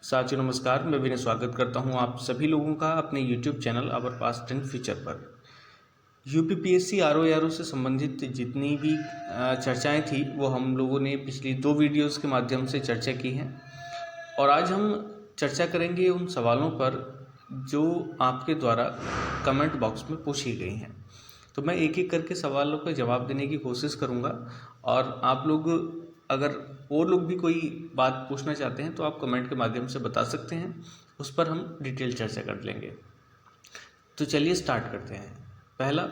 साथियों नमस्कार, मैं विनय स्वागत करता हूं आप सभी लोगों का अपने YouTube channel our past and future पर। यूपीपीएससी आरओ से संबंधित जितनी भी चर्चाएं थी वो हम लोगों ने पिछली 2 वीडियोस के माध्यम से चर्चा की हैं और आज हम चर्चा करेंगे उन सवालों पर जो आपके द्वारा कमेंट बॉक्स में पूछी गई हैं। तो मैं एक एक करके सवालों का जवाब देने की कोशिश करूंगा और आप लोग अगर और लोग भी कोई बात पूछना चाहते हैं तो आप कमेंट के माध्यम से बता सकते हैं, उस पर हम डिटेल चर्चा कर लेंगे। तो चलिए स्टार्ट करते हैं। पहला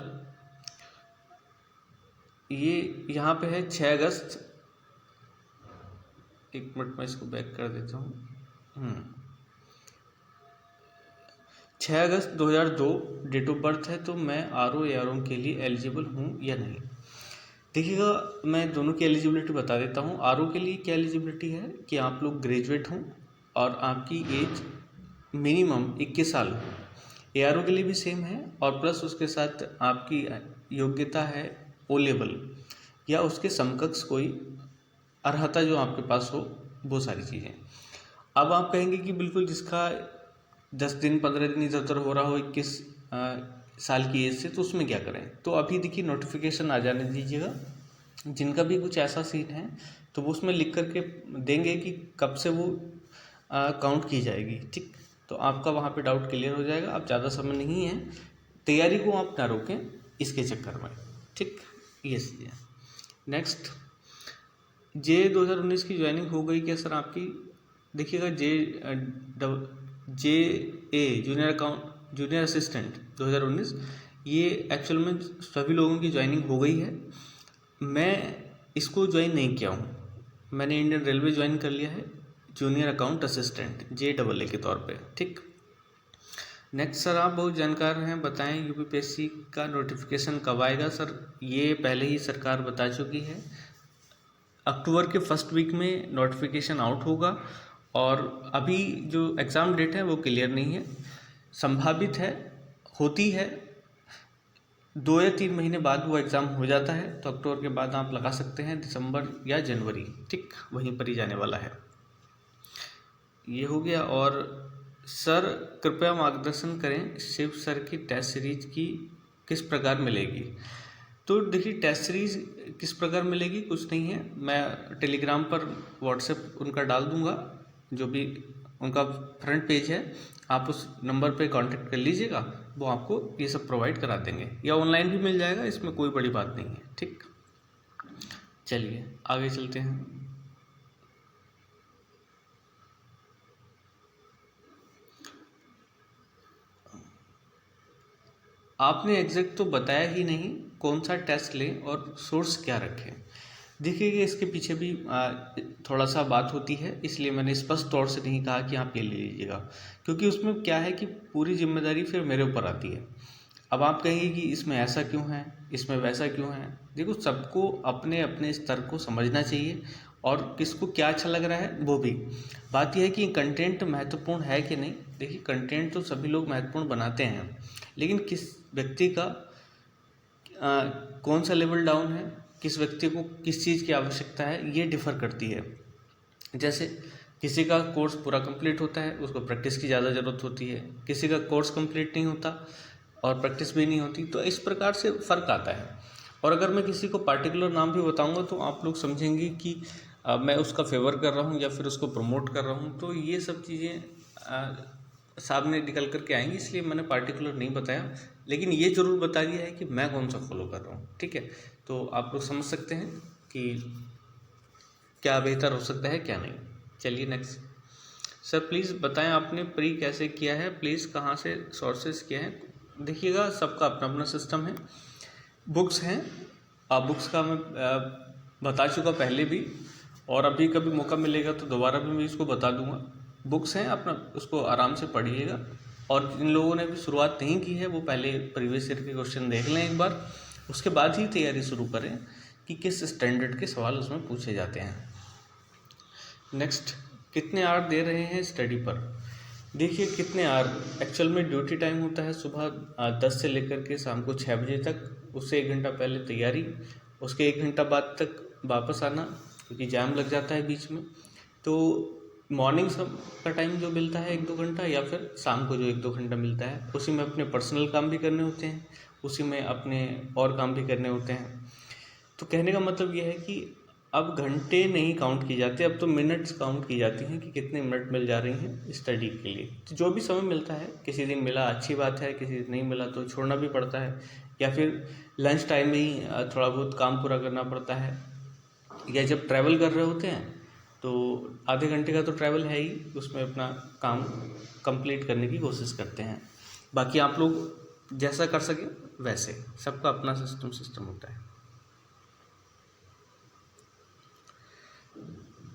ये यहाँ पे है 6 अगस्त, एक मिनट में इसको बैक कर देता हूँ। 6 अगस्त 2002 डेट ऑफ बर्थ है, तो मैं आरओ के लिए एलिजिबल हूँ या नहीं। देखिएगा, मैं दोनों की एलिजिबिलिटी बता देता हूँ। आरओ के लिए क्या एलिजिबिलिटी है कि आप लोग ग्रेजुएट हों और आपकी एज मिनिमम 21 साल हो। एआरओ के लिए भी सेम है और प्लस उसके साथ आपकी योग्यता है ओ लेवल या उसके समकक्ष कोई अर्हता जो आपके पास हो, वो सारी चीज़ें। अब आप कहेंगे कि बिल्कुल जिसका 10 दिन 15 दिन इधर उधर हो रहा हो 21 साल की एज से, तो उसमें क्या करें। तो अभी देखिए नोटिफिकेशन आ जाने दीजिएगा। जिनका भी कुछ ऐसा सीन है तो वो उसमें लिख करके देंगे कि कब से वो काउंट की जाएगी। ठीक, तो आपका वहाँ पे डाउट क्लियर हो जाएगा। अब ज़्यादा समय नहीं है, तैयारी को आप ना रोकें इसके चक्कर में। ठीक, ये चीज़ है। नेक्स्ट, जे 2019 की ज्वाइनिंग हो गई क्या सर आपकी। देखिएगा, जे ए जूनियर असिस्टेंट 2019 ये एक्चुअल में सभी लोगों की ज्वाइनिंग हो गई है। मैं इसको ज्वाइन नहीं किया हूँ, मैंने इंडियन रेलवे ज्वाइन कर लिया है जूनियर अकाउंट असिस्टेंट JAA के तौर पे। ठीक, नेक्स्ट सर, आप बहुत जानकार हैं, बताएं यूपीपीएससी का नोटिफिकेशन कब आएगा। सर ये पहले ही सरकार बता चुकी है, अक्टूबर के फर्स्ट वीक में नोटिफिकेशन आउट होगा और अभी जो एग्ज़ाम डेट है वो क्लियर नहीं है। संभावित है, होती है 2 या 3 महीने बाद वो एग्ज़ाम हो जाता है, तो अक्टूबर के बाद आप लगा सकते हैं दिसंबर या जनवरी। ठीक, वहीं पर ही जाने वाला है। ये हो गया। और सर कृपया मार्गदर्शन करें, शिव सर की टेस्ट सीरीज की किस प्रकार मिलेगी। तो देखिए, टेस्ट सीरीज किस प्रकार मिलेगी कुछ नहीं है, मैं टेलीग्राम पर व्हाट्सएप उनका डाल दूंगा, जो भी उनका फ्रंट पेज है आप उस नंबर पे कांटेक्ट कर लीजिएगा, वो आपको ये सब प्रोवाइड करा देंगे, या ऑनलाइन भी मिल जाएगा, इसमें कोई बड़ी बात नहीं है। ठीक, चलिए आगे चलते हैं। आपने एग्जैक्ट तो बताया ही नहीं, कौन सा टेस्ट लें और सोर्स क्या रखें। देखिए, इसके पीछे भी थोड़ा सा बात होती है, इसलिए मैंने स्पष्ट तौर से नहीं कहा कि आप ये ले लीजिएगा, क्योंकि उसमें क्या है कि पूरी जिम्मेदारी फिर मेरे ऊपर आती है। अब आप कहेंगे कि इसमें ऐसा क्यों है, इसमें वैसा क्यों है। देखो, सबको अपने अपने स्तर को समझना चाहिए और किसको क्या अच्छा लग रहा है वो भी। बात यह है कि कंटेंट महत्वपूर्ण है कि नहीं। देखिए, कंटेंट तो सभी लोग महत्वपूर्ण बनाते हैं, लेकिन किस व्यक्ति का कौन सा लेवल डाउन है, किस व्यक्ति को किस चीज़ की आवश्यकता है, ये डिफ़र करती है। जैसे किसी का कोर्स पूरा कंप्लीट होता है, उसको प्रैक्टिस की ज़्यादा ज़रूरत होती है, किसी का कोर्स कंप्लीट नहीं होता और प्रैक्टिस भी नहीं होती, तो इस प्रकार से फ़र्क आता है। और अगर मैं किसी को पार्टिकुलर नाम भी बताऊंगा तो आप लोग समझेंगे कि मैं उसका फेवर कर रहा हूँ या फिर उसको प्रमोट कर रहा हूँ, तो ये सब चीज़ें सामने निकल करके आएंगी, इसलिए मैंने पार्टिकुलर नहीं बताया, लेकिन ये ज़रूर बता दिया है कि मैं कौन सा फॉलो कर रहा हूँ। ठीक है, तो आप लोग समझ सकते हैं कि क्या बेहतर हो सकता है क्या नहीं। चलिए नेक्स्ट, सर प्लीज़ बताएं आपने प्री कैसे किया है, प्लीज़ कहाँ से सोर्सेज किया है। देखिएगा, सबका अपना अपना सिस्टम है। बुक्स हैं, बुक्स का मैं बता चुका पहले भी, और अभी कभी मौका मिलेगा तो दोबारा भी मैं इसको बता दूंगा। बुक्स हैं, अपना उसको आराम से पढ़िएगा, और जिन लोगों ने भी शुरुआत नहीं की है वो पहले प्रीवियस ईयर के क्वेश्चन देख लें एक बार, उसके बाद ही तैयारी शुरू करें कि किस स्टैंडर्ड के सवाल उसमें पूछे जाते हैं। नेक्स्ट, कितने आवर दे रहे हैं स्टडी पर। देखिए, कितने आवर एक्चुअल में ड्यूटी टाइम होता है सुबह 10 से लेकर के शाम को 6 बजे तक, उससे 1 घंटा पहले तैयारी, उसके 1 घंटा बाद तक वापस आना, क्योंकि जाम लग जाता है बीच में। तो मॉर्निंग का टाइम जो मिलता है 1-2 घंटा, या फिर शाम को जो 1-2 घंटा मिलता है, उसी में अपने पर्सनल काम भी करने होते हैं, उसी में अपने और काम भी करने होते हैं। तो कहने का मतलब ये है कि अब घंटे नहीं काउंट की जाते, अब तो मिनट्स काउंट की जाती हैं कि कितने मिनट मिल जा रही हैं स्टडी के लिए। तो जो भी समय मिलता है, किसी दिन मिला अच्छी बात है, किसी दिन नहीं मिला तो छोड़ना भी पड़ता है, या फिर लंच टाइम में ही थोड़ा बहुत काम पूरा करना पड़ता है, या जब ट्रैवल कर रहे होते हैं तो आधे घंटे का तो ट्रैवल है ही, उसमें अपना काम कंप्लीट करने की कोशिश करते हैं। बाकी आप लोग जैसा कर सकें वैसे, सबका अपना सिस्टम होता है।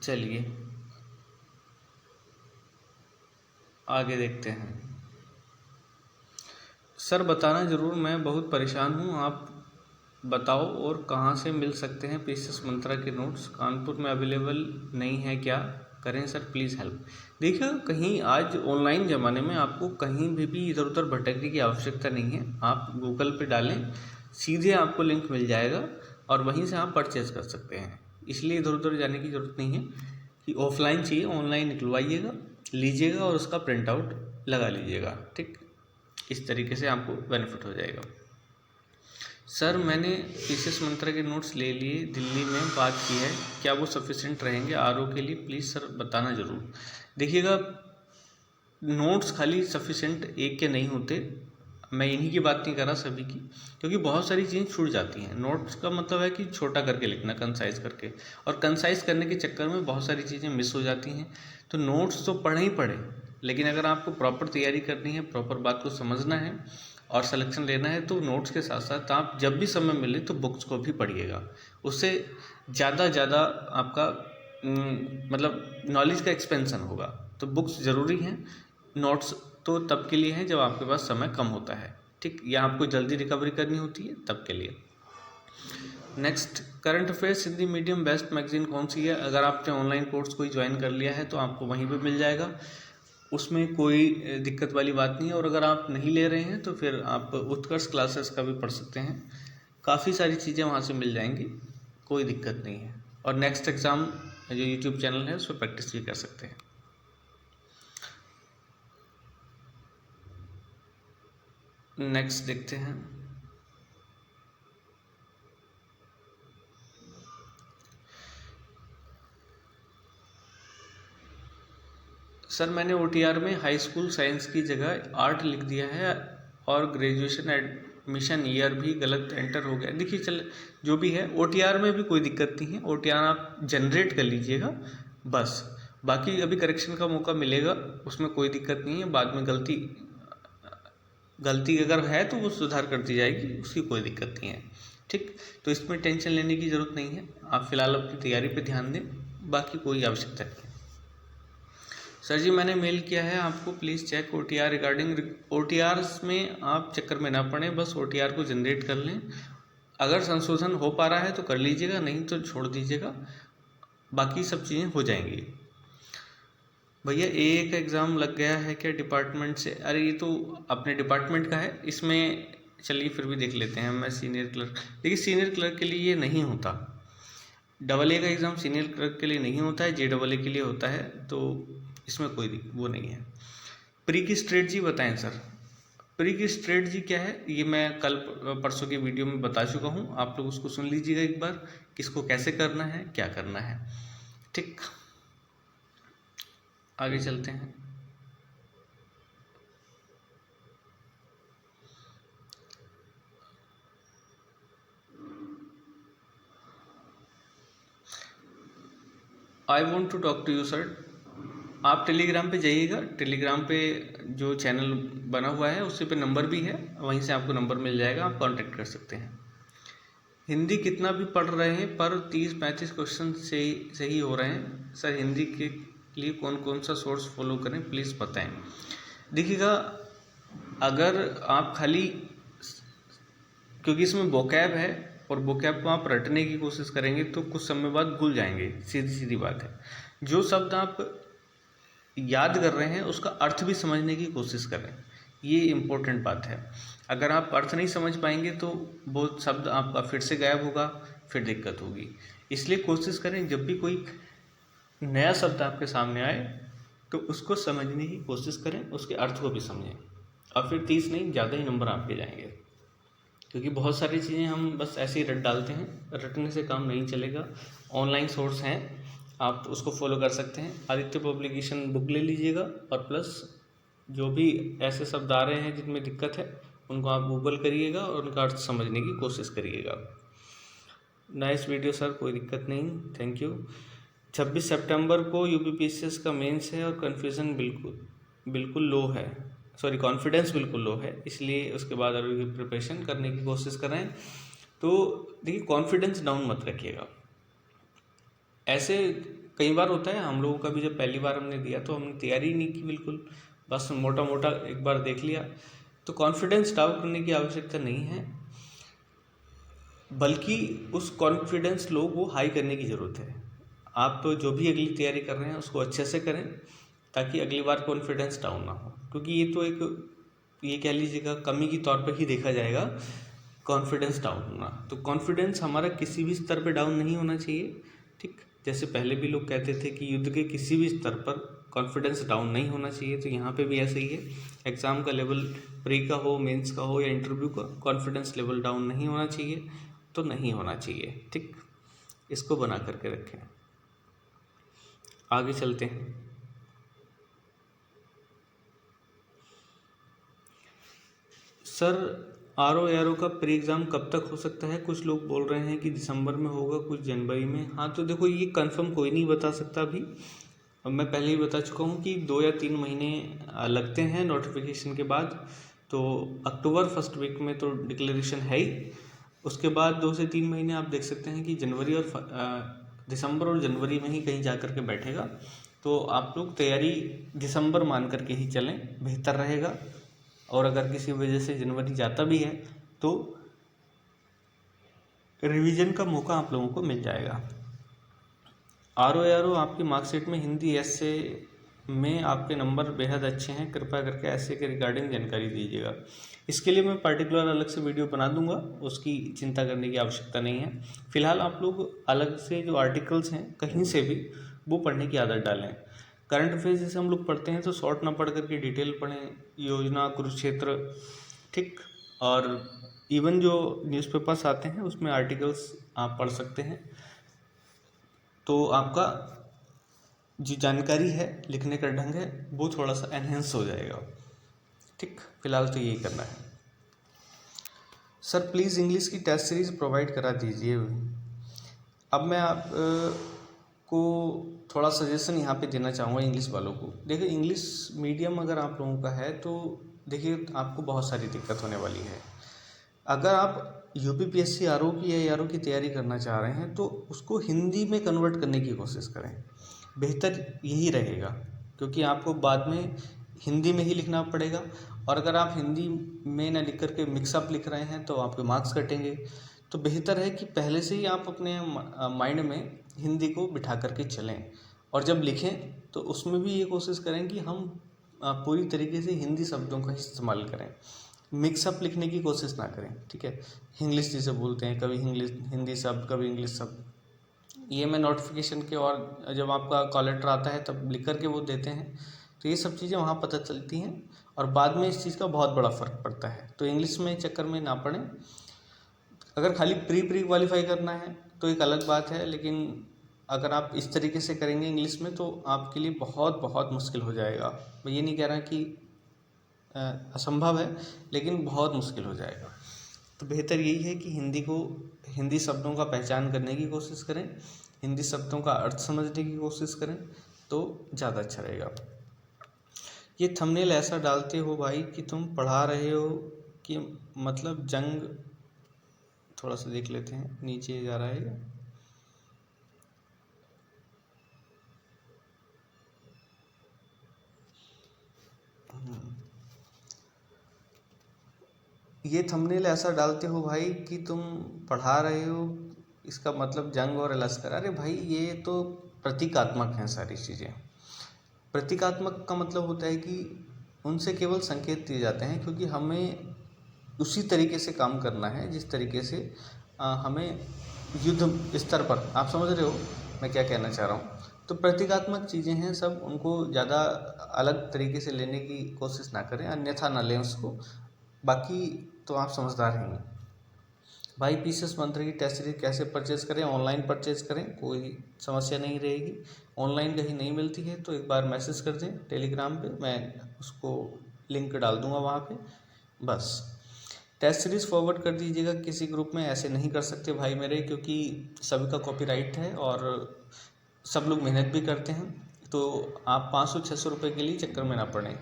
चलिए आगे देखते हैं। सर बताना ज़रूर, मैं बहुत परेशान हूँ, आप बताओ और कहाँ से मिल सकते हैं पीसीएस मंत्रा के नोट्स? कानपुर में अवेलेबल नहीं है क्या करें सर, प्लीज़ हेल्प। देखिए, कहीं आज ऑनलाइन ज़माने में आपको कहीं भी इधर उधर भटकने की आवश्यकता नहीं है। आप गूगल पे डालें, सीधे आपको लिंक मिल जाएगा और वहीं से आप परचेज़ कर सकते हैं। इसलिए इधर उधर जाने की ज़रूरत नहीं है कि ऑफलाइन चाहिए, ऑनलाइन निकलवाइएगा, लीजिएगा और उसका प्रिंट आउट लगा लीजिएगा। ठीक, इस तरीके से आपको बेनिफिट हो जाएगा। सर मैंने पीसीएस मंत्रा के नोट्स ले लिए, दिल्ली में बात की है, क्या वो सफिशिएंट रहेंगे आरओ के लिए? प्लीज़ सर बताना ज़रूर। देखिएगा, नोट्स खाली सफिशिएंट एक के नहीं होते, मैं इन्हीं की बात नहीं कर रहा, सभी की, क्योंकि बहुत सारी चीज़ें छूट जाती हैं। नोट्स का मतलब है कि छोटा करके लिखना, कंसाइज करके, और कंसाइज करने के चक्कर में बहुत सारी चीज़ें मिस हो जाती हैं। तो नोट्स तो पढ़े ही पढ़े, लेकिन अगर आपको प्रॉपर तैयारी करनी है, प्रॉपर बात को समझना है और सिलेक्शन लेना है, तो नोट्स के साथ साथ आप जब भी समय मिले तो बुक्स को भी पढ़िएगा। उससे ज़्यादा आपका मतलब नॉलेज का एक्सपेंशन होगा। तो बुक्स ज़रूरी हैं, नोट्स तो तब के लिए हैं जब आपके पास समय कम होता है। ठीक, या आपको जल्दी रिकवरी करनी होती है तब के लिए। Next, current affairs Hindi medium best magazine कौन सी है? अगर आपने ऑनलाइन कोर्स कोई ज्वाइन कर लिया है तो आपको वहीं पे मिल जाएगा, उसमें कोई दिक्कत वाली बात नहीं है। और अगर आप नहीं ले रहे हैं तो फिर आप उत्कर्ष क्लासेस का भी पढ़ सकते हैं, काफ़ी सारी चीज़ें वहाँ से मिल जाएंगी, कोई दिक्कत नहीं है। और नेक्स्ट एग्ज़ाम जो यूट्यूब चैनल है उस पर प्रैक्टिस भी कर सकते हैं। नेक्स्ट देखते हैं। सर मैंने ओटीआर में हाई स्कूल साइंस की जगह आर्ट लिख दिया है और ग्रेजुएशन एडमिशन ईयर भी गलत एंटर हो गया। देखिए, चल जो भी है, ओटीआर में भी कोई दिक्कत नहीं है, ओटीआर आप जनरेट कर लीजिएगा बस। बाकी अभी करेक्शन का मौका मिलेगा, उसमें कोई दिक्कत नहीं है। बाद में गलती अगर है तो वो सुधार कर दी जाएगी, उसकी कोई दिक्कत नहीं है। ठीक, तो इसमें टेंशन लेने की ज़रूरत नहीं है, आप फिलहाल अपनी तैयारी पे ध्यान दें, बाकी कोई आवश्यकता नहीं है। सर जी मैंने मेल किया है आपको, प्लीज़ चेक ओटीआर रिगार्डिंग। ओटीआर्स में आप चक्कर में ना पड़ें, बस ओटीआर को जनरेट कर लें। अगर संशोधन हो पा रहा है तो कर लीजिएगा, नहीं तो छोड़ दीजिएगा, बाकी सब चीज़ें हो जाएंगी। भैया एक एग्ज़ाम लग गया है क्या डिपार्टमेंट से? अरे ये तो अपने डिपार्टमेंट का है, इसमें चलिए फिर भी देख लेते हैं। मैं सीनियर क्लर्क, देखिए सीनियर क्लर्क के लिए ये नहीं होता, AA का एग्ज़ाम सीनियर क्लर्क के लिए नहीं होता है, JAA के लिए होता है, तो इसमें कोई वो नहीं है। प्री की स्ट्रेटजी बताएं सर। प्री की स्ट्रेटजी क्या है, ये मैं कल परसों की वीडियो में बता चुका हूँ, आप लोग उसको सुन लीजिएगा एक बार, किसको कैसे करना है, क्या करना है। ठीक, आगे चलते हैं। I want to talk to you sir. आप टेलीग्राम पे जाइएगा, टेलीग्राम पे जो चैनल बना हुआ है उसी पे नंबर भी है, वहीं से आपको नंबर मिल जाएगा, आप कांटेक्ट कर सकते हैं। हिंदी कितना भी पढ़ रहे हैं पर 30-35 क्वेश्चन सही हो रहे हैं सर, हिंदी के लिए कौन कौन सा सोर्स फॉलो करें प्लीज़ बताएं। देखिएगा, अगर आप खाली, क्योंकि इसमें वोकैब है और वोकैब को आप रटने की कोशिश करेंगे तो कुछ समय बाद भूल जाएंगे, सीधी सीधी बात है। जो शब्द आप याद कर रहे हैं उसका अर्थ भी समझने की कोशिश करें, ये इम्पोर्टेंट बात है। अगर आप अर्थ नहीं समझ पाएंगे तो वो शब्द आपका फिर से गायब होगा, फिर दिक्कत होगी। इसलिए कोशिश करें जब भी कोई नया शब्द आपके सामने आए तो उसको समझने की कोशिश करें, उसके अर्थ को भी समझें, और फिर 30 नहीं ज़्यादा ही नंबर आपके जाएंगे। क्योंकि बहुत सारी चीज़ें हम बस ऐसे ही रट डालते हैं, रटने से काम नहीं चलेगा। ऑनलाइन सोर्स हैं, आप उसको फॉलो कर सकते हैं। आदित्य पब्लिकेशन बुक ले लीजिएगा, और प्लस जो भी ऐसे शब्द आ रहे हैं जिनमें दिक्कत है उनको आप गूगल करिएगा और उनका अर्थ समझने की कोशिश करिएगा। नाइस वीडियो सर, कोई दिक्कत नहीं, थैंक यू। 26 सितंबर को यूपीपीसीएस का मेंस है और कन्फ्यूज़न बिल्कुल लो है, सॉरी कॉन्फिडेंस बिल्कुल लो है, इसलिए उसके बाद अभी प्रिपरेशन करने की कोशिश कर रहे हैं। तो देखिए, कॉन्फिडेंस डाउन मत रखिएगा। ऐसे कई बार होता है, हम लोगों का भी जब पहली बार हमने दिया तो हमने तैयारी नहीं की बिल्कुल, बस मोटा मोटा एक बार देख लिया। तो कॉन्फिडेंस डाउन करने की आवश्यकता नहीं है, बल्कि उस कॉन्फिडेंस लो को हाई करने की ज़रूरत है। आप जो भी अगली तैयारी कर रहे हैं उसको अच्छे से करें, ताकि अगली बार कॉन्फिडेंस डाउन ना हो। क्योंकि ये तो एक, ये कह लीजिएगा, कमी के तौर पर ही देखा जाएगा कॉन्फिडेंस डाउन होना। तो कॉन्फिडेंस हमारा किसी भी स्तर पे डाउन नहीं होना चाहिए, ठीक। जैसे पहले भी लोग कहते थे कि युद्ध के किसी भी स्तर पर कॉन्फिडेंस डाउन नहीं होना चाहिए, तो यहाँ पे भी ऐसा ही है। एग्ज़ाम का लेवल प्री का हो, मेंस का हो या इंटरव्यू का, कॉन्फिडेंस लेवल डाउन नहीं होना चाहिए, तो नहीं होना चाहिए, ठीक। इसको बना करके रखें। आगे चलते हैं। सर, आरओ का प्री एग्ज़ाम कब तक हो सकता है? कुछ लोग बोल रहे हैं कि दिसंबर में होगा, कुछ जनवरी में। हाँ, तो देखो, ये कंफर्म कोई नहीं बता सकता अभी। मैं पहले ही बता चुका हूँ कि 2 या 3 महीने लगते हैं नोटिफिकेशन के बाद। तो अक्टूबर फर्स्ट वीक में तो डिक्लेरेशन है ही, उसके बाद 2 से 3 महीने आप देख सकते हैं कि जनवरी और दिसंबर और जनवरी में ही कहीं जा कर के बैठेगा। तो आप लोग तैयारी दिसंबर मान करके ही चलें, बेहतर रहेगा। और अगर किसी वजह से जनवरी जाता भी है तो रिवीजन का मौका आप लोगों को मिल जाएगा। आरओ आपकी मार्कशीट में हिंदी ऐसे में आपके नंबर बेहद अच्छे हैं, कृपया करके ऐसे के रिगार्डिंग जानकारी दीजिएगा। इसके लिए मैं पर्टिकुलर अलग से वीडियो बना दूंगा, उसकी चिंता करने की आवश्यकता नहीं है। फिलहाल आप लोग अलग से जो आर्टिकल्स हैं कहीं से भी वो पढ़ने की आदत डालें। करंट अफेयर्स जैसे हम लोग पढ़ते हैं तो शॉर्ट ना पढ़ करके डिटेल पढ़ें, योजना, कुरुक्षेत्र, ठीक। और इवन जो न्यूज़पेपर्स आते हैं उसमें आर्टिकल्स आप पढ़ सकते हैं, तो आपका जो जानकारी है, लिखने का ढंग है, वो थोड़ा सा एनहेंस हो जाएगा, ठीक। फिलहाल तो यही करना है। सर प्लीज़ इंग्लिश की टेस्ट सीरीज़ प्रोवाइड करा दीजिए। अब मैं आप को थोड़ा सजेशन यहाँ पे देना चाहूँगा इंग्लिश वालों को। देखिए, इंग्लिश मीडियम अगर आप लोगों का है तो देखिए आपको बहुत सारी दिक्कत होने वाली है। अगर आप यूपीपीएससी आरओ की या आरओ की तैयारी करना चाह रहे हैं तो उसको हिंदी में कन्वर्ट करने की कोशिश करें, बेहतर यही रहेगा। क्योंकि आपको बाद में हिंदी में ही लिखना पड़ेगा, और अगर आप हिंदी में ना लिख करके मिक्सअप लिख रहे हैं तो आपके मार्क्स कटेंगे। तो बेहतर है कि पहले से ही आप अपने माइंड में हिंदी को बिठा करके चलें, और जब लिखें तो उसमें भी ये कोशिश करें कि हम पूरी तरीके से हिंदी शब्दों का इस्तेमाल करें, मिक्सअप लिखने की कोशिश ना करें, ठीक है। इंग्लिश जिसे बोलते हैं, कभी इंग्लिश हिंदी शब्द, कभी इंग्लिश शब्द, ये मैं नोटिफिकेशन के और जब आपका कॉल लेटर आता है तब लिख करके वो देते हैं, तो ये सब चीज़ें वहाँ पता चलती हैं, और बाद में इस चीज़ का बहुत बड़ा फ़र्क पड़ता है। तो इंग्लिश में चक्कर में ना पड़ें। अगर खाली प्री क्वालिफाई करना है तो एक अलग बात है, लेकिन अगर आप इस तरीके से करेंगे इंग्लिश में तो आपके लिए बहुत बहुत मुश्किल हो जाएगा। मैं ये नहीं कह रहा कि असंभव है, लेकिन बहुत मुश्किल हो जाएगा। तो बेहतर यही है कि हिंदी शब्दों का पहचान करने की कोशिश करें, हिंदी शब्दों का अर्थ समझने की कोशिश करें, तो ज़्यादा अच्छा रहेगा। ये थंबनेल ऐसा डालते हो भाई कि तुम पढ़ा रहे हो कि मतलब जंग, थोड़ा सा देख लेते हैं, नीचे जा रहा है। ये थंबनेल ऐसा डालते हो भाई कि तुम पढ़ा रहे हो, इसका मतलब जंग और लश्कर। अरे भाई, ये तो प्रतीकात्मक हैं सारी चीज़ें। प्रतीकात्मक का मतलब होता है कि उनसे केवल संकेत दिए जाते हैं, क्योंकि हमें उसी तरीके से काम करना है जिस तरीके से हमें युद्ध स्तर पर, आप समझ रहे हो मैं क्या कहना चाह रहा हूँ। तो प्रतीकात्मक चीज़ें हैं सब, उनको ज़्यादा अलग तरीके से लेने की कोशिश ना करें, अन्यथा ना लें उसको। बाकी तो आप समझदार हैं भाई। पीसेस मंत्र की टेस्ट सीरीज कैसे परचेज करें? ऑनलाइन परचेज करें, कोई समस्या नहीं रहेगी। ऑनलाइन कहीं नहीं मिलती है तो एक बार मैसेज कर दें टेलीग्राम पे, मैं उसको लिंक डाल दूंगा वहाँ पे। बस टेस्ट सीरीज़ फॉरवर्ड कर दीजिएगा किसी ग्रुप में, ऐसे नहीं कर सकते भाई मेरे, क्योंकि सभी का कॉपीराइट है और सब लोग मेहनत भी करते हैं। तो आप 500-600 रुपये के लिए चक्कर में ना पड़ें।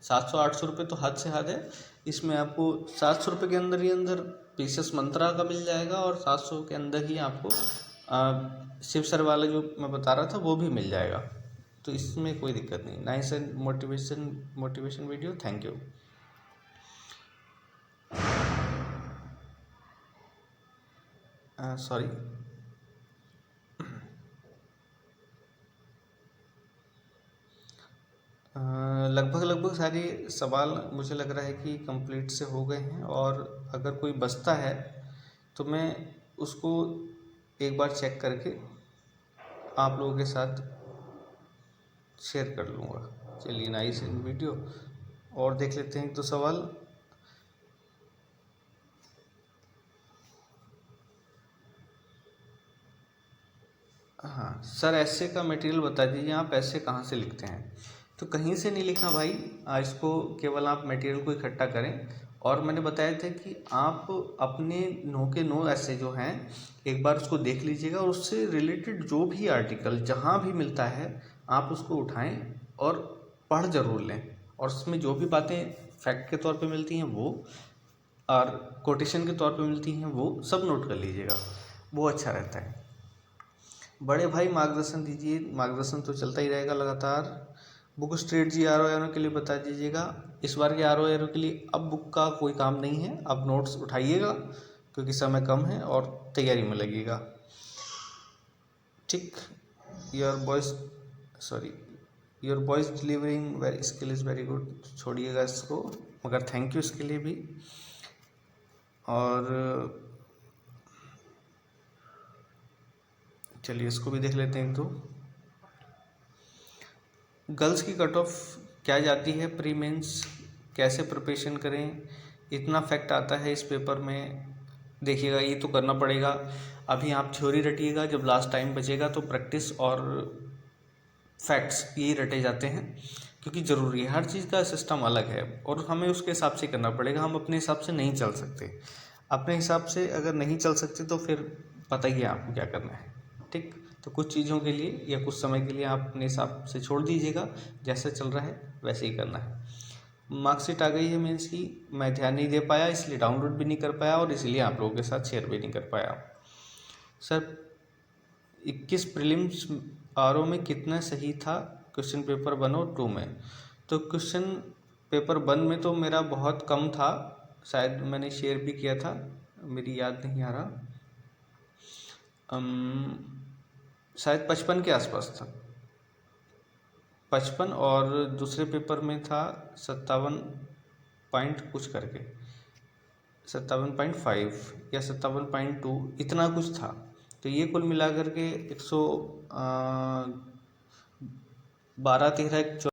700-800 रुपये तो हद से हद है। इसमें आपको 700 रुपये के अंदर ही अंदर पीसेस मंत्रा का मिल जाएगा और 700 के अंदर ही आपको शिव सर वाला जो मैं बता रहा था वो भी मिल जाएगा। तो इसमें कोई दिक्कत नहीं। Nice and motivation video, thank you. Sorry, लगभग सारे सवाल मुझे लग रहा है कि कंप्लीट से हो गए हैं, और अगर कोई बचता है तो मैं उसको एक बार चेक करके आप लोगों के साथ शेयर कर लूँगा। चलिए, नाइस वीडियो, और देख लेते हैं तो सवाल। हाँ सर, ऐसे का मटेरियल बता दीजिए, आप ऐसे कहाँ से लिखते हैं? तो कहीं से नहीं लिखना भाई, इसको केवल आप मटेरियल को इकट्ठा करें। और मैंने बताया था कि आप अपने 9 के 9 ऐसे जो हैं एक बार उसको देख लीजिएगा, और उससे रिलेटेड जो भी आर्टिकल जहाँ भी मिलता है आप उसको उठाएं और पढ़ ज़रूर लें। और उसमें जो भी बातें फैक्ट के तौर पे मिलती हैं वो, और कोटेशन के तौर पे मिलती हैं वो सब नोट कर लीजिएगा, वो अच्छा रहता है। बड़े भाई मार्गदर्शन दीजिए। मार्गदर्शन तो चलता ही रहेगा लगातार। बुक स्ट्रीट जी RO के लिए बता दीजिएगा। इस बार के RO के लिए अब बुक का कोई काम नहीं है, अब नोट्स उठाइएगा क्योंकि समय कम है और तैयारी में लगेगा। ठीक, your voice delivering very skill is very good. छोड़िएगा इसको, मगर थैंक यू इसके लिए भी। और चलिए इसको भी देख लेते हैं। तो गर्ल्स की कट ऑफ क्या जाती है प्री मेंस, कैसे प्रिपरेशन करें, इतना फैक्ट आता है इस पेपर में। देखिएगा, ये तो करना पड़ेगा। अभी आप थ्योरी रटिएगा, जब लास्ट टाइम बचेगा तो प्रैक्टिस और फैक्ट्स यही रटे जाते हैं, क्योंकि ज़रूरी है। हर चीज़ का सिस्टम अलग है और हमें उसके हिसाब से करना पड़ेगा। हम अपने हिसाब से नहीं चल सकते। अपने हिसाब से अगर नहीं चल सकते तो फिर पता ही है आपको क्या करना है। ठीक, तो कुछ चीज़ों के लिए या कुछ समय के लिए आप अपने हिसाब से छोड़ दीजिएगा, जैसे चल रहा है वैसे ही करना है। मार्कशीट आ गई है मेंस की, मैं ध्यान नहीं दे पाया इसलिए डाउनलोड भी नहीं कर पाया और इसलिए आप लोगों के साथ शेयर भी नहीं कर पाया। सर 21 प्रीलिम्स RO में कितना सही था क्वेश्चन पेपर 1 और 2 में? तो क्वेश्चन पेपर 1 में तो मेरा बहुत कम था, शायद मैंने शेयर भी किया था, मेरी याद नहीं आ रहा, शायद 55 के आसपास था, 55। और दूसरे पेपर में था 57 पॉइंट कुछ करके, 57.5 या 57.2 इतना कुछ था। तो ये कुल मिला करके 112-13